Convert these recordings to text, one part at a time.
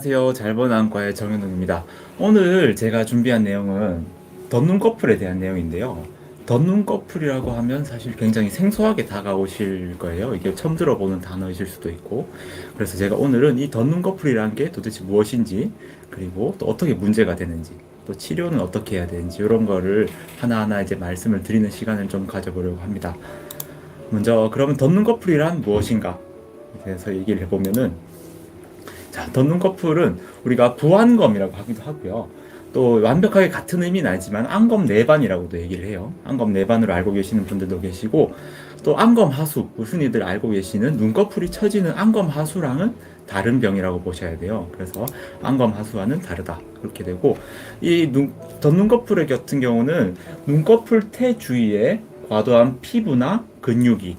안녕하세요. 잘본 안과의 정현웅입니다. 오늘 제가 준비한 내용은 덧눈꺼풀에 대한 내용인데요. 덧눈꺼풀이라고 하면 사실 굉장히 생소하게 다가오실 거예요. 이게 처음 들어보는 단어이실 수도 있고. 그래서 제가 오늘은 이 덧눈꺼풀이라는 게 도대체 무엇인지, 그리고 또 어떻게 문제가 되는지, 또 치료는 어떻게 해야 되는지, 이런 거를 하나하나 이제 말씀을 드리는 시간을 좀 가져보려고 합니다. 먼저, 그러면 덧눈꺼풀이란 무엇인가? 그래서 얘기를 해보면은, 자, 덧눈꺼풀은 우리가 부안검이라고 하기도 하고요. 또 완벽하게 같은 의미는 아니지만 안검 내반이라고도 얘기를 해요. 안검 내반으로 알고 계시는 분들도 계시고, 또 안검 하수, 흔히들 알고 계시는 눈꺼풀이 처지는 안검 하수랑은 다른 병이라고 보셔야 돼요. 그래서 안검 하수와는 다르다, 그렇게 되고, 덧눈꺼풀의 같은 경우는 눈꺼풀 테 주위에 과도한 피부나 근육이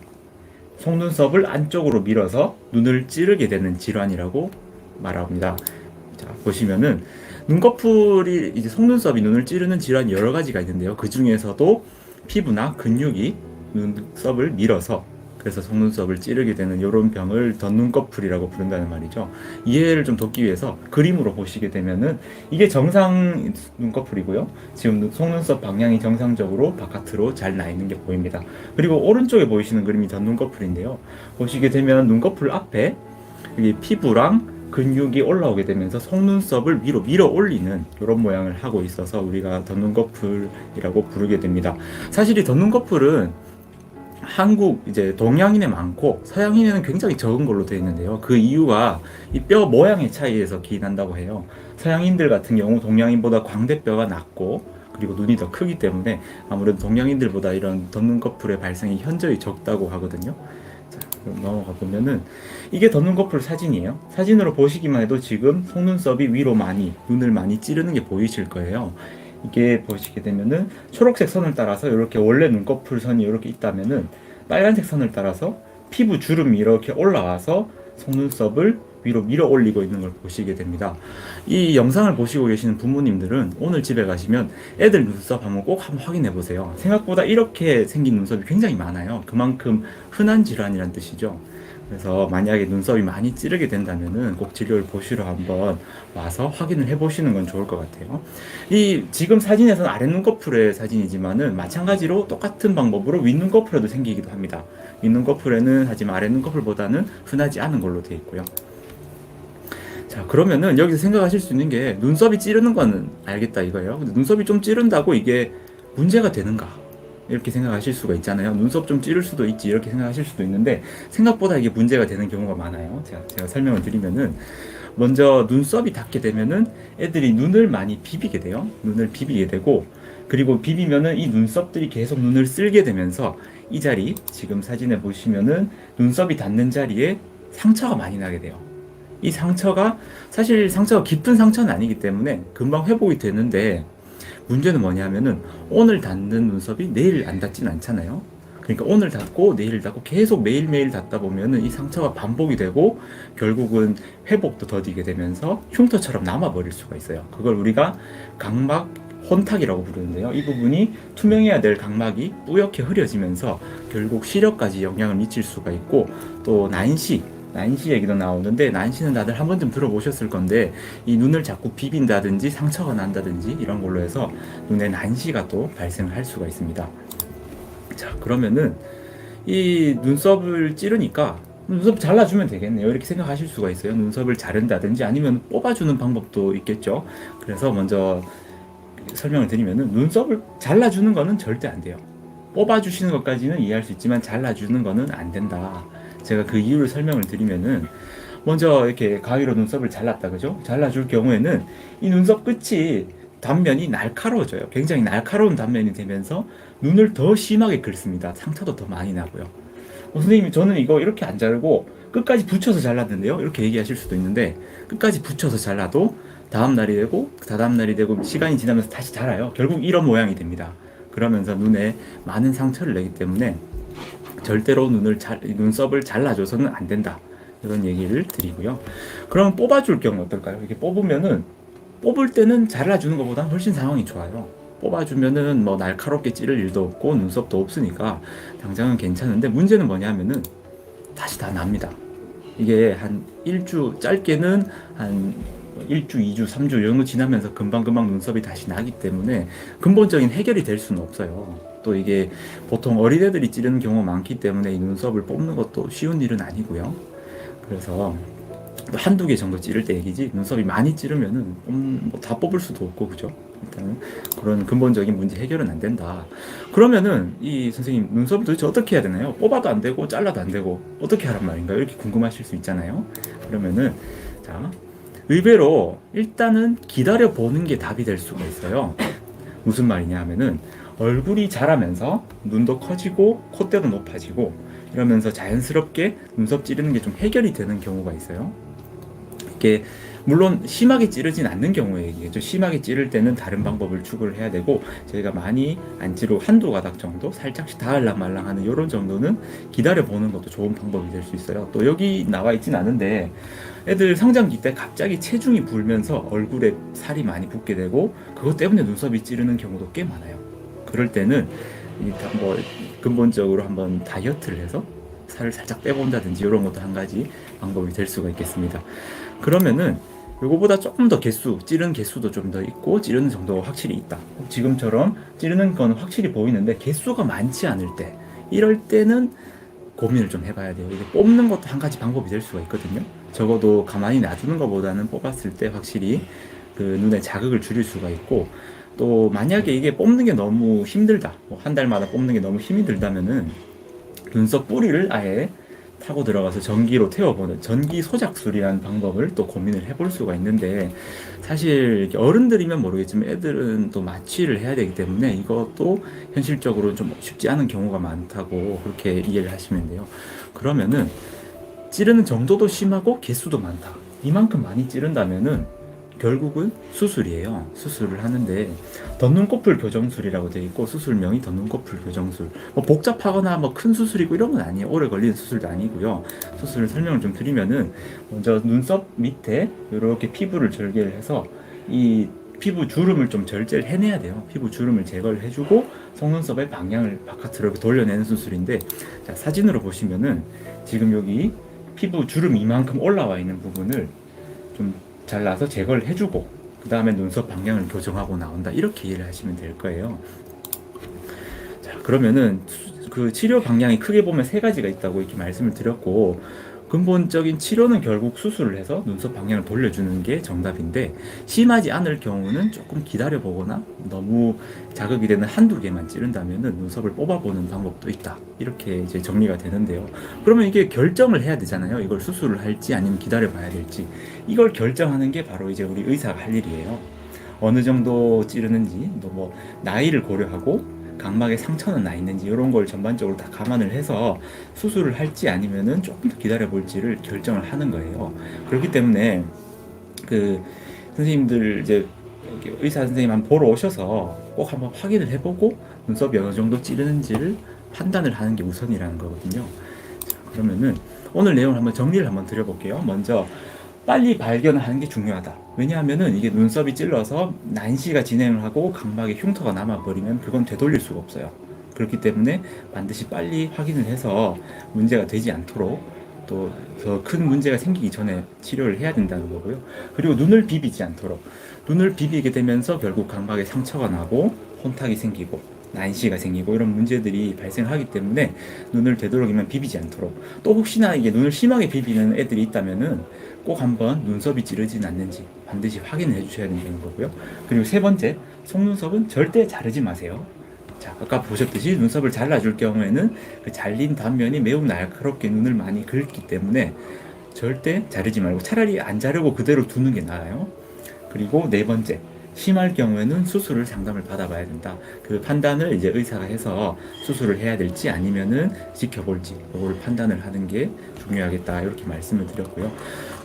속눈썹을 안쪽으로 밀어서 눈을 찌르게 되는 질환이라고 말합니다. 자, 보시면은 눈꺼풀이 이제 속눈썹이 눈을 찌르는 질환이 여러 가지가 있는데요. 그 중에서도 피부나 근육이 눈썹을 밀어서 그래서 속눈썹을 찌르게 되는 이런 병을 덧눈꺼풀이라고 부른다는 말이죠. 이해를 좀 돕기 위해서 그림으로 보시게 되면은 이게 정상 눈꺼풀이고요. 지금 속눈썹 방향이 정상적으로 바깥으로 잘 나 있는 게 보입니다. 그리고 오른쪽에 보이시는 그림이 덧눈꺼풀인데요. 보시게 되면 눈꺼풀 앞에 여기 피부랑 근육이 올라오게 되면서 속눈썹을 위로 밀어 올리는 이런 모양을 하고 있어서 우리가 덧눈꺼풀이라고 부르게 됩니다. 사실 이 덧눈꺼풀은 한국 이제 동양인에 많고 서양인에는 굉장히 적은 걸로 되어 있는데요. 그 이유가 이 뼈 모양의 차이에서 기인한다고 해요. 서양인들 같은 경우 동양인보다 광대뼈가 낮고 그리고 눈이 더 크기 때문에 아무래도 동양인들보다 이런 덧눈꺼풀의 발생이 현저히 적다고 하거든요. 자, 그럼 넘어가 보면은 이게 덧눈꺼풀 사진이에요. 사진으로 보시기만 해도 지금 속눈썹이 위로 많이 눈을 많이 찌르는 게 보이실 거예요. 이게 보시게 되면은 초록색 선을 따라서 이렇게 원래 눈꺼풀 선이 이렇게 있다면은 빨간색 선을 따라서 피부 주름이 이렇게 올라와서 속눈썹을 위로 밀어 올리고 있는 걸 보시게 됩니다. 이 영상을 보시고 계시는 부모님들은 오늘 집에 가시면 애들 눈썹 한번 확인해 보세요. 생각보다 이렇게 생긴 눈썹이 굉장히 많아요. 그만큼 흔한 질환이란 뜻이죠. 그래서 만약에 눈썹이 많이 찌르게 된다면은 꼭 진료를 보시러 한번 와서 확인을 해보시는 건 좋을 것 같아요. 이 지금 사진에서는 아랫눈꺼풀의 사진이지만은 마찬가지로 똑같은 방법으로 윗눈꺼풀에도 생기기도 합니다. 윗눈꺼풀에는 하지만 아랫눈꺼풀보다는 흔하지 않은 걸로 되어 있고요. 자, 그러면은 여기서 생각하실 수 있는 게 눈썹이 찌르는 거는 알겠다 이거예요. 근데 눈썹이 좀 찌른다고 이게 문제가 되는가? 이렇게 생각하실 수가 있잖아요. 눈썹 좀 찌를 수도 있지 이렇게 생각하실 수도 있는데 생각보다 이게 문제가 되는 경우가 많아요. 제가 설명을 드리면은 먼저 눈썹이 닿게 되면은 애들이 눈을 많이 비비게 돼요. 눈을 비비게 되고 그리고 비비면은 이 눈썹들이 계속 눈을 쓸게 되면서 이 자리 지금 사진에 보시면은 눈썹이 닿는 자리에 상처가 많이 나게 돼요. 이 상처가 사실 상처가 깊은 상처는 아니기 때문에 금방 회복이 되는데 문제는 뭐냐면은 오늘 닿는 눈썹이 내일 안 닿진 않잖아요. 그러니까 오늘 닿고 내일 닿고 계속 매일매일 닿다 보면은 이 상처가 반복이 되고 결국은 회복도 더디게 되면서 흉터처럼 남아버릴 수가 있어요. 그걸 우리가 각막 혼탁이라고 부르는데요. 이 부분이 투명해야 될 각막이 뿌옇게 흐려지면서 결국 시력까지 영향을 미칠 수가 있고 또 난시 얘기도 나오는데 난시는 다들 한 번쯤 들어보셨을 건데 이 눈을 자꾸 비빈다든지 상처가 난다든지 이런 걸로 해서 눈에 난시가 또 발생할 수가 있습니다. 자, 그러면은 이 눈썹을 찌르니까 눈썹 잘라주면 되겠네요. 이렇게 생각하실 수가 있어요. 눈썹을 자른다든지 아니면 뽑아주는 방법도 있겠죠. 그래서 먼저 설명을 드리면은 눈썹을 잘라주는 거는 절대 안 돼요. 뽑아주시는 것까지는 이해할 수 있지만 잘라주는 거는 안 된다. 제가 그 이유를 설명을 드리면은 먼저 이렇게 가위로 눈썹을 잘랐다 그죠? 잘라줄 경우에는 이 눈썹 끝이 단면이 날카로워져요. 굉장히 날카로운 단면이 되면서 눈을 더 심하게 긁습니다. 상처도 더 많이 나고요. 선생님 저는 이거 이렇게 안 자르고 끝까지 붙여서 잘랐는데요. 이렇게 얘기하실 수도 있는데 끝까지 붙여서 잘라도 다음 날이 되고 다다음 날이 되고 시간이 지나면서 다시 자라요. 결국 이런 모양이 됩니다. 그러면서 눈에 많은 상처를 내기 때문에 절대로 눈썹을 잘라줘서는 안 된다. 이런 얘기를 드리고요. 그럼 뽑아줄 경우 어떨까요? 이렇게 뽑을 때는 잘라주는 것보다 훨씬 상황이 좋아요. 뽑아주면은 뭐 날카롭게 찌를 일도 없고 눈썹도 없으니까 당장은 괜찮은데 문제는 뭐냐면은 다시 다 납니다. 이게 한 짧게는 한 1주, 2주, 3주 이런 거 지나면서 금방금방 눈썹이 다시 나기 때문에 근본적인 해결이 될 수는 없어요. 또 이게 보통 어린애들이 찌르는 경우가 많기 때문에 이 눈썹을 뽑는 것도 쉬운 일은 아니고요. 그래서 한두 개 정도 찌를 때 얘기지, 눈썹이 많이 찌르면은 뭐다 뽑을 수도 없고, 그죠? 일단은 그런 근본적인 문제 해결은 안 된다. 그러면은 이 선생님, 눈썹을 도대체 어떻게 해야 되나요? 뽑아도 안 되고 잘라도 안 되고 어떻게 하란 말인가요? 이렇게 궁금하실 수 있잖아요. 그러면은 자, 의외로 일단은 기다려 보는 게 답이 될 수가 있어요. 무슨 말이냐 하면은, 얼굴이 자라면서 눈도 커지고 콧대도 높아지고 이러면서 자연스럽게 눈썹 찌르는 게 좀 해결이 되는 경우가 있어요. 이게 물론 심하게 찌르진 않는 경우에 얘기겠죠. 심하게 찌를 때는 다른 방법을 추구를 해야 되고, 저희가 많이 안 찌르고 한두 가닥 정도 살짝씩 닿을랑말랑 하는 이런 정도는 기다려 보는 것도 좋은 방법이 될 수 있어요. 또 여기 나와 있진 않은데, 애들 성장기 때 갑자기 체중이 불면서 얼굴에 살이 많이 붙게 되고 그것 때문에 눈썹이 찌르는 경우도 꽤 많아요. 그럴 때는 뭐 근본적으로 한번 다이어트를 해서 살을 살짝 빼본다든지 이런 것도 한 가지 방법이 될 수가 있겠습니다. 그러면은 요거보다 조금 더 찌르는 개수도 좀 더 있고 찌르는 정도가 확실히 있다. 지금처럼 찌르는 건 확실히 보이는데 개수가 많지 않을 때, 이럴 때는 고민을 좀 해봐야 돼요. 이게 뽑는 것도 한 가지 방법이 될 수가 있거든요. 적어도 가만히 놔두는 것보다는 뽑았을 때 확실히 그 눈의 자극을 줄일 수가 있고, 또 만약에 이게 뽑는 게 너무 힘들다, 뭐 한 달마다 뽑는 게 너무 힘이 들다면은 눈썹 뿌리를 아예 타고 들어가서 전기로 태워보는 전기 소작술이라는 방법을 또 고민을 해볼 수가 있는데, 사실 어른들이면 모르겠지만 애들은 또 마취를 해야 되기 때문에 이것도 현실적으로 좀 쉽지 않은 경우가 많다고 그렇게 이해를 하시면 돼요. 그러면은 찌르는 정도도 심하고 개수도 많다, 이만큼 많이 찌른다면은 결국은 수술이에요. 수술을 하는데 덧눈꺼풀 교정술이라고 되어 있고, 수술명이 덧눈꺼풀 교정술. 뭐 복잡하거나 뭐 큰 수술이고 이런 건 아니에요. 오래 걸리는 수술도 아니고요. 수술을 설명을 좀 드리면은, 먼저 눈썹 밑에 이렇게 피부를 절개를 해서 이 피부 주름을 좀 절제를 해내야 돼요. 피부 주름을 제거를 해주고 속눈썹의 방향을 바깥으로 이렇게 돌려내는 수술인데, 자, 사진으로 보시면은 지금 여기 피부 주름 이만큼 올라와 있는 부분을 좀 잘라서 제거를 해주고 그 다음에 눈썹 방향을 교정하고 나온다, 이렇게 이해를 하시면 될 거예요. 자, 그러면은 그 치료 방향이 크게 보면 세 가지가 있다고 이렇게 말씀을 드렸고, 근본적인 치료는 결국 수술을 해서 눈썹 방향을 돌려주는 게 정답인데, 심하지 않을 경우는 조금 기다려보거나 너무 자극이 되는 한두 개만 찌른다면은 눈썹을 뽑아보는 방법도 있다, 이렇게 이제 정리가 되는데요. 그러면 이게 결정을 해야 되잖아요. 이걸 수술을 할지 아니면 기다려봐야 될지. 이걸 결정하는 게 바로 이제 우리 의사가 할 일이에요. 어느 정도 찌르는지, 또 뭐 나이를 고려하고 각막에 상처는 나 있는지 이런 걸 전반적으로 다 감안을 해서 수술을 할지 아니면은 조금 더 기다려 볼지를 결정을 하는 거예요. 그렇기 때문에 그 선생님들 이제 의사 선생님 한번 보러 오셔서 꼭 한번 확인을 해보고 눈썹이 어느 정도 찌르는지를 판단을 하는 게 우선이라는 거거든요. 자, 그러면은 오늘 내용을 한번 정리를 한번 드려볼게요. 먼저 빨리 발견을 하는 게 중요하다. 왜냐하면은 이게 눈썹이 찔러서 난시가 진행을 하고 각막에 흉터가 남아버리면 그건 되돌릴 수가 없어요. 그렇기 때문에 반드시 빨리 확인을 해서 문제가 되지 않도록, 또 더 큰 문제가 생기기 전에 치료를 해야 된다는 거고요. 그리고 눈을 비비지 않도록, 눈을 비비게 되면서 결국 각막에 상처가 나고 혼탁이 생기고 난시가 생기고 이런 문제들이 발생하기 때문에 눈을 되도록이면 비비지 않도록, 또 혹시나 이게 눈을 심하게 비비는 애들이 있다면은 꼭 한번 눈썹이 찌르진 않는지 반드시 확인을 해주셔야 된다는 거고요. 그리고 세 번째, 속눈썹은 절대 자르지 마세요. 자, 아까 보셨듯이 눈썹을 잘라줄 경우에는 그 잘린 단면이 매우 날카롭게 눈을 많이 긁기 때문에 절대 자르지 말고 차라리 안 자르고 그대로 두는 게 나아요. 그리고 네 번째, 심할 경우에는 수술을 상담을 받아봐야 된다. 그 판단을 이제 의사가 해서 수술을 해야 될지 아니면은 지켜볼지, 그걸 판단을 하는 게 중요하겠다, 이렇게 말씀을 드렸고요.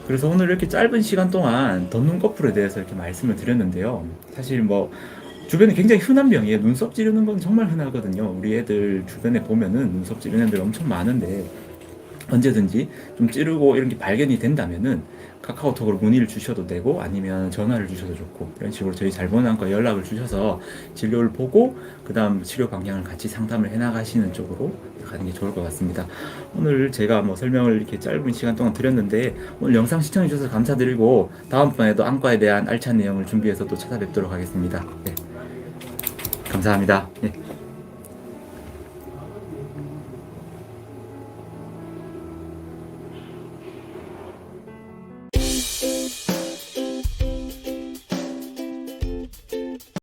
그래서 오늘 이렇게 짧은 시간 동안 덧눈꺼풀에 대해서 이렇게 말씀을 드렸는데요. 사실 뭐 주변에 굉장히 흔한 병이에요. 눈썹 찌르는 건 정말 흔하거든요. 우리 애들 주변에 보면은 눈썹 찌르는 애들 엄청 많은데, 언제든지 좀 찌르고 이런 게 발견이 된다면은 카카오톡으로 문의를 주셔도 되고 아니면 전화를 주셔도 좋고 이런 식으로 저희 잘보는안과 연락을 주셔서 진료를 보고 그 다음 치료 방향을 같이 상담을 해나가시는 쪽으로 가는 게 좋을 것 같습니다. 오늘 제가 뭐 설명을 이렇게 짧은 시간 동안 드렸는데 오늘 영상 시청해 주셔서 감사드리고 다음번에도 안과에 대한 알찬 내용을 준비해서 또 찾아뵙도록 하겠습니다. 네, 감사합니다. 네.